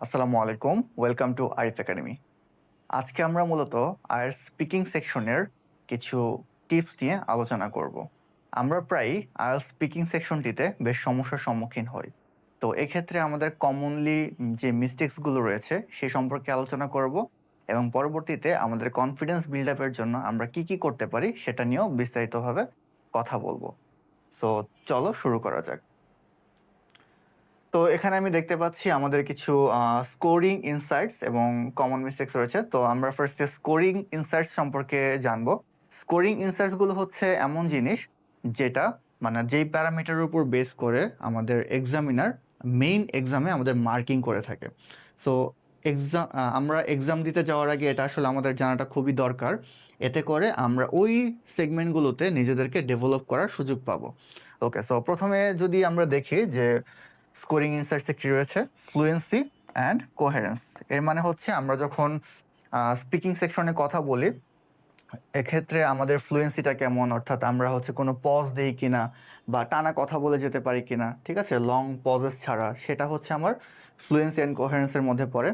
আসসালামু আলাইকুম, welcome to Arif academy. আজকে আমরা মূলত আয়ের স্পিকিং সেকশনের কিছু টিপস নিয়ে আলোচনা করব। আমরা প্রায়ই আয়েলস স্পিকিং সেকশনটিতে বেশ সমস্যার সম্মুখীন হই। তো এক্ষেত্রে আমাদের কমনলি যে মিস্টেক্সগুলো রয়েছে সে সম্পর্কে আলোচনা করব এবং পরবর্তীতে আমাদের কনফিডেন্স বিল্ড আপের জন্য আমরা কি কি করতে পারি সেটা নিয়েও বিস্তারিতভাবে কথা বলবো। সো চলো শুরু করা যাক। তো এখানে আমি দেখতে পাচ্ছি আমাদের কিছু স্কোরিং ইনসাইটস এবং কমন মিস্টেক্স রয়েছে। তো আমরা ফার্স্টে স্কোরিং ইনসাইটস সম্পর্কে জানবো। স্কোরিং ইনসাইটসগুলো হচ্ছে এমন জিনিস যেটা মানে যেই প্যারামিটারের উপর বেস করে আমাদের এক্সামিনার মেইন এক্সামে আমাদের মার্কিং করে থাকে। সো আমরা এক্সাম দিতে যাওয়ার আগে এটা আসলে আমাদের জানাটা খুবই দরকার। এতে করে আমরা ওই সেগমেন্টগুলোতে নিজেদেরকে ডেভেলপ করার সুযোগ পাবো। ওকে, সো প্রথমে যদি আমরা দেখি যে স্কোরিং ইনসাইটসে কী রয়েছে, ফ্লুয়েন্সি অ্যান্ড কোহেরেন্স। এর মানে হচ্ছে আমরা যখন স্পিকিং সেকশনে কথা বলি এক্ষেত্রে আমাদের ফ্লুয়েন্সিটা কেমন, অর্থাৎ আমরা হচ্ছে কোনো পজ দেই কিনা বা টানা কথা বলে যেতে পারি কিনা, ঠিক আছে, লং পজেস ছাড়া, সেটা হচ্ছে আমার ফ্লুয়েন্সি অ্যান্ড কোহেরেন্সের মধ্যে পড়ে।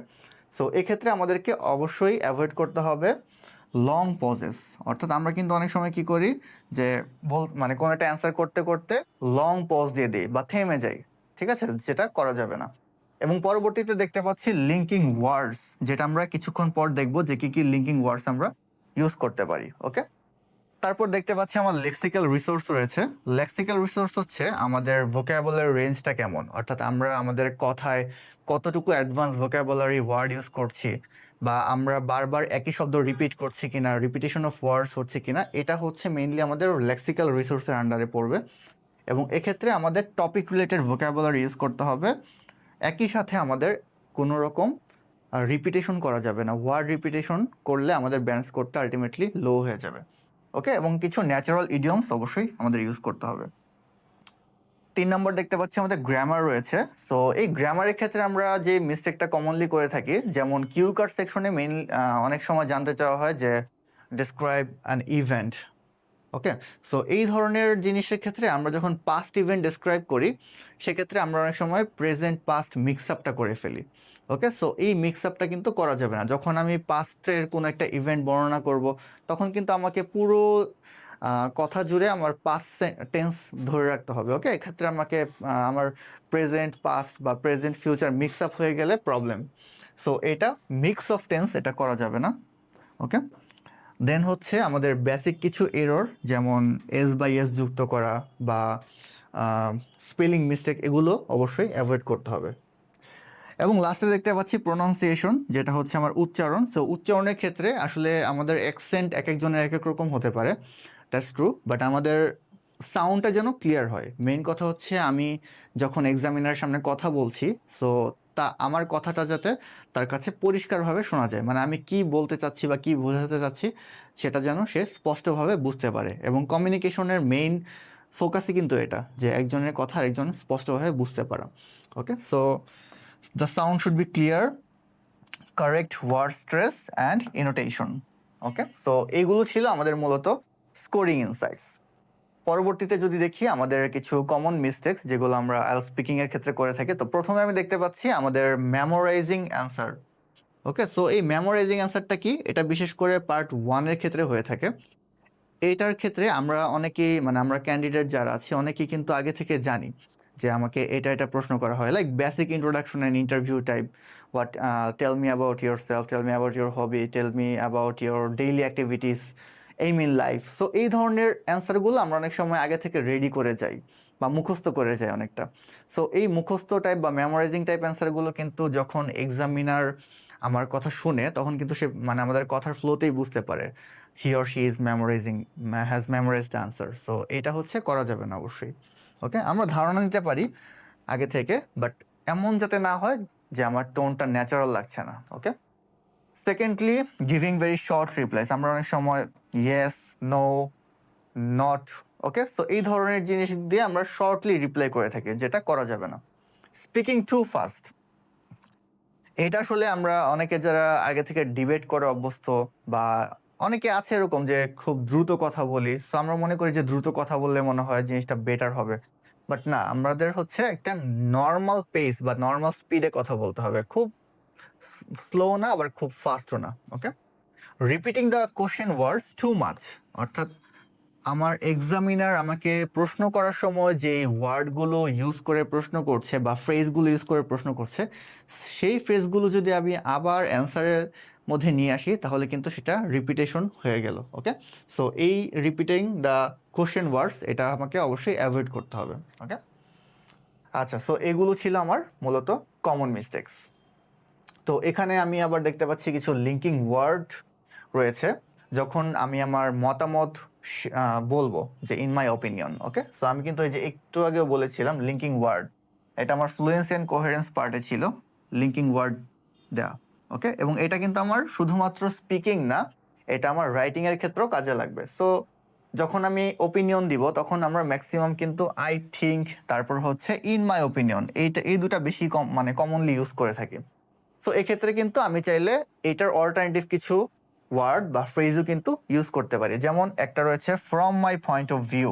সো এক্ষেত্রে আমাদেরকে অবশ্যই অ্যাভয়েড করতে হবে লং পজেস। অর্থাৎ আমরা কিন্তু অনেক সময় কি করি যে মানে কোনো একটা অ্যান্সার করতে করতে লং পজ দিয়ে দিই বা থেমে যাই, ঠিক আছে, যেটা করা যাবে না। এবং পরবর্তীতে দেখতে পাচ্ছি লিঙ্কিং ওয়ার্ডস, যেটা আমরা কিছুক্ষণ পর দেখব যে কি কি লিঙ্কিং ওয়ার্ডস আমরা ইউজ করতে পারি। ওকে, তারপর দেখতে পাচ্ছি আমার লেক্সিক্যাল রিসোর্স রয়েছে। লেক্সিক্যাল রিসোর্স হচ্ছে আমাদের ভোকাবুলারি রেঞ্জটা কেমন, অর্থাৎ আমরা আমাদের কথায় কতটুকু অ্যাডভান্স ভোকাবুলারি ওয়ার্ড ইউজ করছি বা আমরা বারবার একই শব্দ রিপিট করছি কিনা, রিপিটেশন অফ ওয়ার্ডস হচ্ছে কিনা, এটা হচ্ছে মেইনলি আমাদের লেক্সিক্যাল রিসোর্সের আন্ডারে পড়বে। এবং এক্ষেত্রে আমাদের টপিক রিলেটেড ভোকাবুলারি ইউজ করতে হবে। একই সাথে আমাদের কোনো রকম রিপিটেশন করা যাবে না। ওয়ার্ড রিপিটেশন করলে আমাদের ব্যালেন্স করতে আলটিমেটলি লো হয়ে যাবে। ওকে, এবং কিছু ন্যাচারাল ইডিয়মস অবশ্যই আমাদের ইউজ করতে হবে। 3 নম্বর দেখতে পাচ্ছি আমাদের গ্রামার রয়েছে। সো এই গ্রামারের ক্ষেত্রে আমরা যে মিস্টেকটা কমনলি করে থাকি, যেমন কিউ কার্ড সেকশনে মেইন অনেক সময় জানতে চাওয়া হয় যে describe an event. Okay, so এই ধরনের জিনিসের ক্ষেত্রে আমরা যখন পাস্ট ইভেন্ট ডেসক্রাইব করি সেক্ষেত্রে আমরা অনেক সময় প্রেজেন্ট পাস্ট মিক্স আপটা করে ফেলি। ওকে, সো এই মিক্স আপটা কিন্তু করা যাবে না। যখন আমি পাস্টের কোনো একটা ইভেন্ট বর্ণনা করব তখন কিন্তু আমাকে পুরো কথা জুড়ে আমার পাস্ট টেন্স ধরে রাখতে হবে। ওকে, এক্ষেত্রে আমাকে আমার প্রেজেন্ট পাস্ট বা প্রেজেন্ট ফিউচার মিক্স আপ হয়ে গেলে প্রবলেম। সো এটা মিক্স অফ টেন্স এটা করা যাবে না। ওকে, দেন হচ্ছে আমাদের বেসিক কিছু এরর, যেমন এস বাই এস যুক্ত করা বা স্পেলিং মিস্টেক, এগুলো অবশ্যই অ্যাভয়েড করতে হবে। এবং লাস্টে দেখতে পাচ্ছি প্রোনাউন্সিয়েশন, যেটা হচ্ছে আমার উচ্চারণ। সো উচ্চারণের ক্ষেত্রে আসলে আমাদের অ্যাকসেন্ট এক একজনের এক এক রকম হতে পারে, দ্যাটস ট্রু, বাট আমাদের সাউন্ডটা যেন ক্লিয়ার হয়। মেইন কথা হচ্ছে আমি যখন এক্সামিনার সামনে কথা বলছি, সো আমার কথাটা যাতে তার কাছে পরিষ্কারভাবে শোনা যায়, মানে আমি কি বলতে চাচ্ছি বা কি বোঝাতে চাচ্ছি সেটা যেন সে স্পষ্টভাবে বুঝতে পারে। এবং কমিউনিকেশনের মেইন ফোকাসই কিন্তু এটা, যে একজনের কথা আরেকজন স্পষ্টভাবে বুঝতে পারা। ওকে, so the sound should be clear, correct word stress and intonation. Okay, so এইগুলো ছিল আমাদের মূলত স্কোরিং ইনসাইটস। পরবর্তীতে যদি দেখি আমাদের কিছু কমন মিস্টেক্স যেগুলো আমরা স্পিকিং এর ক্ষেত্রে করে থাকি, তো প্রথমে আমি দেখতে পাচ্ছি আমাদের মেমোরাইজিং অ্যান্সার। ওকে, সো এই মেমোরাইজিং অ্যান্সারটা কি, এটা বিশেষ করে পার্ট 1-এর ক্ষেত্রে হয়ে থাকে। এইটার ক্ষেত্রে আমরা অনেকেই মানে আমরা ক্যান্ডিডেট যারা আছি অনেকেই কিন্তু আগে থেকে জানি যে আমাকে এটা প্রশ্ন করা হয়, like basic introduction and interview type, what tell me about yourself, tell me about your hobby, tell me about your daily activities, aim in life. So এই ধরনের অ্যান্সারগুলো আমরা অনেক সময় আগে থেকে রেডি করে যাই বা মুখস্থ করে যাই অনেকটা। সো এই মুখস্থ টাইপ বা মেমোরাইজিং টাইপ অ্যান্সারগুলো কিন্তু যখন এক্সামিনার আমার কথা শুনে তখন কিন্তু সে মানে আমাদের কথার ফ্লোতেই বুঝতে পারে he or she is memorising, has memorised answer. So এটা হচ্ছে করা যাবে না অবশ্যই। ওকে, আমরা ধারণা নিতে পারি আগে থেকে, বাট এমন যাতে না হয় যে আমার টোনটা ন্যাচারাল লাগছে না। Okay, secondly giving very short replies, আমরা অনেক সময় yes, no, not, okay, so এই ধরনের জিনিস দিয়ে আমরা শর্টলি রিপ্লাই করে থাকি, যেটা করা যাবে না। স্পিকিং টু ফাস্ট, এটা আসলে আমরা অনেকে যারা আগে থেকে ডিবেট করে অভ্যস্ত বা অনেকে আছে এরকম যে খুব দ্রুত কথা বলি, সো আমরা মনে করি যে দ্রুত কথা বললে মনে হয় জিনিসটা বেটার হবে। বাট না, আমাদের হচ্ছে একটা নর্মাল পেস বা নর্মাল স্পিডে কথা বলতে হবে, খুব স্লো না আবার খুব ফাস্টও না। Okay, repeating the question words too much, অর্থাৎ আমার এক্সামিনার আমাকে প্রশ্ন করার সময় যে ওয়ার্ডগুলো ইউজ করে প্রশ্ন করছে বা ফ্রেজগুলো ইউজ করে প্রশ্ন করছে, সেই ফ্রেজগুলো যদি আমি আবার অ্যান্সারের মধ্যে নিয়ে আসি তাহলে কিন্তু সেটা রিপিটেশন হয়ে গেল। ওকে, সো এই রিপিটিং দ্য কোশ্চেন ওয়ার্ডস এটা আমাকে অবশ্যই অ্যাভয়েড করতে হবে। ওকে, আচ্ছা, সো এগুলো ছিল আমার মূলত কমন মিস্টেক্স। তো এখানে আমি আবার দেখতে পাচ্ছি কিছু লিঙ্কিং ওয়ার্ড রয়েছে যখন আমি আমার মতামত বলবো যে in my opinion. Okay, so আমি কিন্তু এই যে একটু আগেও বলেছিলাম লিঙ্কিং ওয়ার্ড, এটা আমার ফ্লুয়েন্সি অ্যান্ড কোহেরেন্স পার্টে ছিল লিঙ্কিং ওয়ার্ড দেয়া। ওকে, এবং এটা কিন্তু আমার শুধুমাত্র স্পিকিং না, এটা আমার রাইটিং এর ক্ষেত্রেও কাজে লাগবে। সো যখন আমি ওপিনিয়ন দিব তখন আমরা ম্যাক্সিমাম কিন্তু আই থিঙ্ক, তারপর হচ্ছে ইন মাই ওপিনিয়ন, এই দুটা বেশি মানে কমনলি ইউজ করে থাকি। সো এক্ষেত্রে কিন্তু আমি চাইলে এটার অল্টারনেটিভ কিছু ওয়ার্ড বা ফ্রেজও কিন্তু ইউজ করতে পারি। যেমন একটা রয়েছে from my point of view.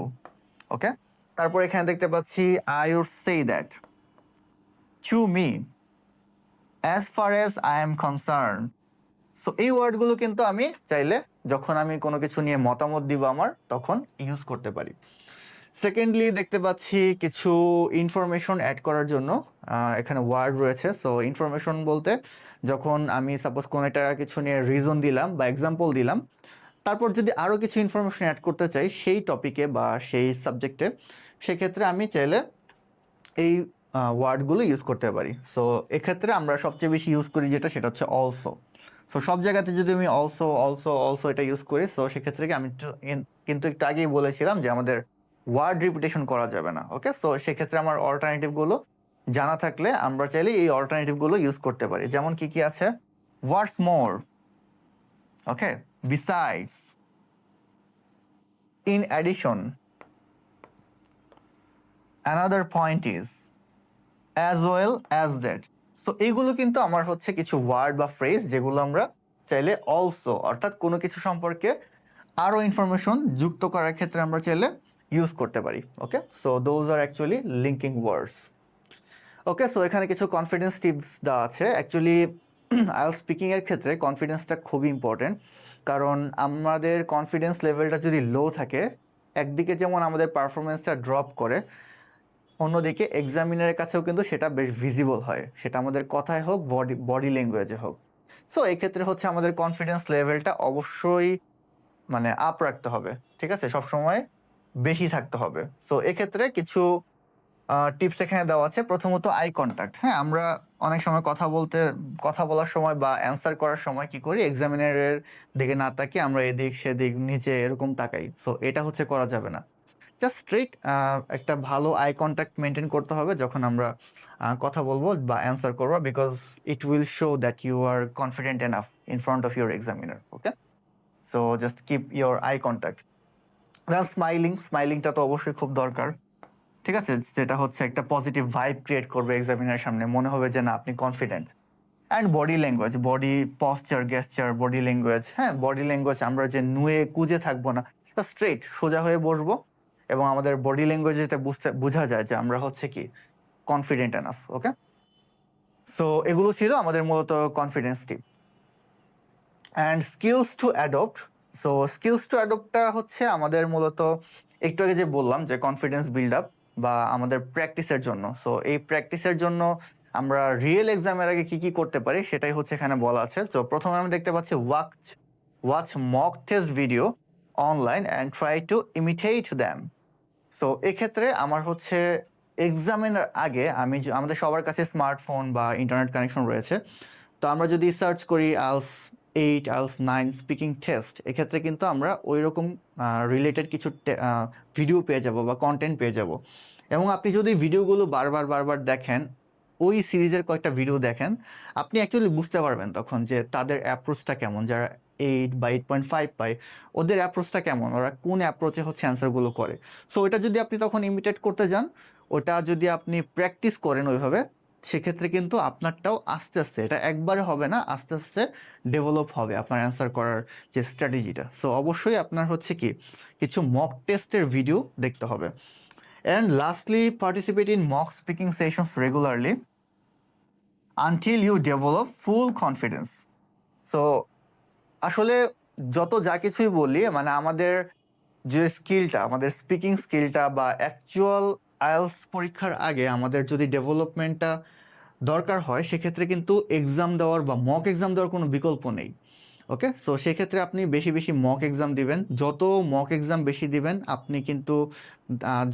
Okay, তারপর এখানে দেখতে পাচ্ছি I would say that, to me, as far as I am concern. So এই ওয়ার্ডগুলো কিন্তু আমি চাইলে যখন আমি কোনো কিছু নিয়ে মতামত দিব আমার, তখন ইউজ করতে পারি। সেকেন্ডলি দেখতে পাচ্ছি কিছু ইনফরমেশন অ্যাড করার জন্য এখানে ওয়ার্ড রয়েছে। সো ইনফরমেশন বলতে যখন আমি সাপোজ কোনো একটা কিছু নিয়ে রিজন দিলাম বা এক্সাম্পল দিলাম, তারপর যদি আরও কিছু ইনফরমেশন অ্যাড করতে চাই সেই টপিকে বা সেই সাবজেক্টে, সেক্ষেত্রে আমি চাইলে এই ওয়ার্ডগুলো ইউজ করতে পারি। সো এক্ষেত্রে আমরা সবচেয়ে বেশি ইউজ করি যেটা, সেটা হচ্ছে অলসো। সো সব জায়গাতে যদি আমি অলসো অলসো অলসো এটা ইউজ করি, সো সেক্ষেত্রে কি আমি কিন্তু একটু আগেই বলেছিলাম যে আমাদের ওয়ার্ড রিপিটেশন করা যাবে না। ওকে, সো সেক্ষেত্রে আমার অল্টারনেটিভগুলো জানা থাকলে আমরা চাইলে এই অল্টারনেটিভগুলো ইউজ করতে পারি। যেমন কি কি আছে, what's more, okay, besides, in addition, another point is, as well as that. So এইগুলো কিন্তু আমার হচ্ছে কিছু ওয়ার্ড বা ফ্রেজ যেগুলো আমরা চাইলে অলসো, অর্থাৎ কোনো কিছু সম্পর্কে আরও ইনফরমেশন যুক্ত করার ক্ষেত্রে আমরা চাইলে ইউজ করতে পারি। Okay, so those are actually linking words. Okay, so এখানে কিছু কনফিডেন্স টিপস দেওয়া আছে। অ্যাকচুয়ালি আইএলটিএস স্পিকিংয়ের ক্ষেত্রে কনফিডেন্সটা খুবই ইম্পর্টেন্ট, কারণ আমাদের কনফিডেন্স লেভেলটা যদি লো থাকে, একদিকে যেমন আমাদের পারফরমেন্সটা ড্রপ করে, অন্যদিকে এক্সামিনারের কাছেও কিন্তু সেটা বেশ ভিজিবল হয়, সেটা আমাদের কথায় হোক, বডি ল্যাঙ্গুয়েজে হোক। সো এই ক্ষেত্রে হচ্ছে আমাদের কনফিডেন্স লেভেলটা অবশ্যই মানে আপ রাখতে হবে, ঠিক আছে, সবসময় বেশি থাকতে হবে। সো এক্ষেত্রে কিছু টিপস এখানে দেওয়া আছে। প্রথমত আই কন্ট্যাক্ট। হ্যাঁ, আমরা অনেক সময় কথা বলার সময় বা অ্যান্সার করার সময় কি করি, এক্সামিনারের দিকে না তাকিয়ে আমরা এদিক সেদিক নিচে এরকম তাকাই। সো এটা হচ্ছে করা যাবে না। জাস্ট স্ট্রেট একটা ভালো আই কন্ট্যাক্ট মেনটেন করতে হবে যখন আমরা কথা বলবো বা অ্যান্সার করবো, because it will show that you are confident enough in front of your examiner. Okay, so just keep your eye contact. Then স্মাইলিংটা তো অবশ্যই খুব দরকার, ঠিক আছে, যেটা হচ্ছে একটা পজিটিভ ভাইব ক্রিয়েট করবে এক্সামিনার সামনে, মনে হবে যে না আপনি confident. And body language, body posture, gesture, body language. হ্যাঁ, বডি ল্যাঙ্গুয়েজ আমরা যে নুয়ে কুজে থাকবো না, স্ট্রেট সোজা হয়ে বসবো এবং আমাদের বডি ল্যাঙ্গুয়েজ যেটা বোঝা যায় যে আমরা হচ্ছে কি কনফিডেন্ট এনাফ। ওকে, সো এগুলো ছিল আমাদের মূলত confidence tip. And skills to adopt. So skills to অ্যাডপ্টটা হচ্ছে আমাদের মূলত একটু আগে যে বললাম যে কনফিডেন্স বিল্ড আপ বা আমাদের প্র্যাকটিসের জন্য। সো এই প্র্যাকটিসের জন্য আমরা রিয়েল এক্সামের আগে কি কি করতে পারি সেটাই হচ্ছে এখানে বলা আছে। তো প্রথমে আমি দেখতে পাচ্ছি watch mock test video online and try to imitate them. So এক্ষেত্রে আমার হচ্ছে এক্সামের আগে আমাদের সবার কাছে স্মার্টফোন বা ইন্টারনেট কানেকশন রয়েছে। তো আমরা যদি সার্চ করি IELTS 8, IELTS 9 স্পিকিং টেস্ট, এক্ষেত্রে কিন্তু আমরা ওই রকম রিলেটেড কিছু ভিডিও পেয়ে যাব বা কন্টেন্ট পেয়ে যাব। এবং আপনি যদি ভিডিওগুলো বারবার দেখেন, ওই সিরিজের কয়েকটা ভিডিও দেখেন, আপনি অ্যাকচুয়ালি বুঝতে পারবেন তখন যে তাদের অ্যাপ্রোচটা কেমন। যারা 8 বা 8.5 পায়, ওদের অ্যাপ্রোচটা কেমন, ওরা কোন অ্যাপ্রোচে হচ্ছে অ্যান্সারগুলো করে। সো ওটা যদি আপনি তখন ইমিটেট করতে যান, ওটা যদি আপনি প্র্যাকটিস করেন ওইভাবে, সেক্ষেত্রে কিন্তু আপনারটাও আস্তে আস্তে, এটা একবারে হবে না, আস্তে আস্তে ডেভেলপ হবে আপনার অ্যান্সার করার যে স্ট্র্যাটেজিটা। সো অবশ্যই আপনার হচ্ছে কি কিছু মক টেস্টের ভিডিও দেখতে হবে। And lastly, participate in mock speaking sessions regularly. Until you develop full confidence. So আসলে যত যা কিছুই বলি মানে আমাদের যে স্কিলটা, আমাদের স্পিকিং স্কিলটা বা অ্যাকচুয়াল আইএলস পরীক্ষার আগে আমাদের যদি ডেভেলপমেন্টটা দরকার হয় সেক্ষেত্রে কিন্তু এক্সাম দেওয়ার বা মক এক্সাম দেওয়ার কোনো বিকল্প নেই। ওকে, সো সেক্ষেত্রে আপনি বেশি বেশি মক এক্সাম দিবেন। যত মক এক্সাম বেশি দিবেন আপনি কিন্তু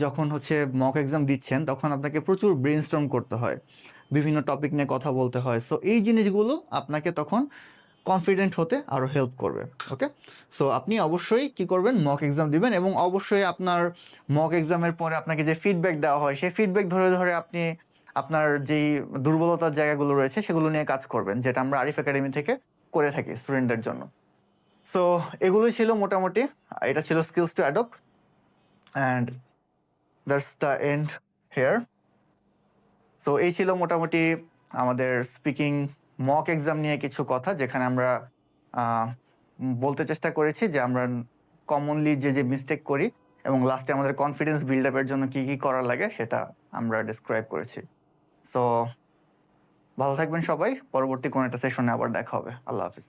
যখন হচ্ছে মক এক্সাম দিচ্ছেন তখন আপনাকে প্রচুর ব্রেনস্টর্ম করতে হয়, বিভিন্ন টপিক নিয়ে কথা বলতে হয়। সো এই জিনিসগুলো আপনাকে তখন কনফিডেন্ট হতে আরও হেল্প করবে। ওকে, সো আপনি অবশ্যই কি করবেন, মক এক্সাম দিবেন এবং অবশ্যই আপনার মক এক্সামের পরে আপনাকে যে ফিডব্যাক দেওয়া হয় সেই ফিডব্যাক ধরে ধরে আপনি আপনার যেই দুর্বলতার জায়গাগুলো রয়েছে সেগুলো নিয়ে কাজ করবেন, যেটা আমরা আরিফ একাডেমি থেকে করে থাকি স্টুডেন্টদের জন্য। সো এগুলোই ছিল মোটামুটি, এটা ছিল skills to adopt and that's the end here. So এই ছিল মোটামুটি আমাদের স্পিকিং মক এক্সাম নিয়ে কিছু কথা, যেখানে আমরা বলতে চেষ্টা করেছি যে আমরা কমনলি যে মিস্টেক করি এবং লাস্টে আমাদের কনফিডেন্স বিল্ড আপের জন্য কী কী করা লাগে সেটা আমরা ডিসক্রাইব করেছি। সো ভালো থাকবেন সবাই, পরবর্তী কোনো একটা সেশনে আবার দেখা হবে। আল্লাহ হাফিজ।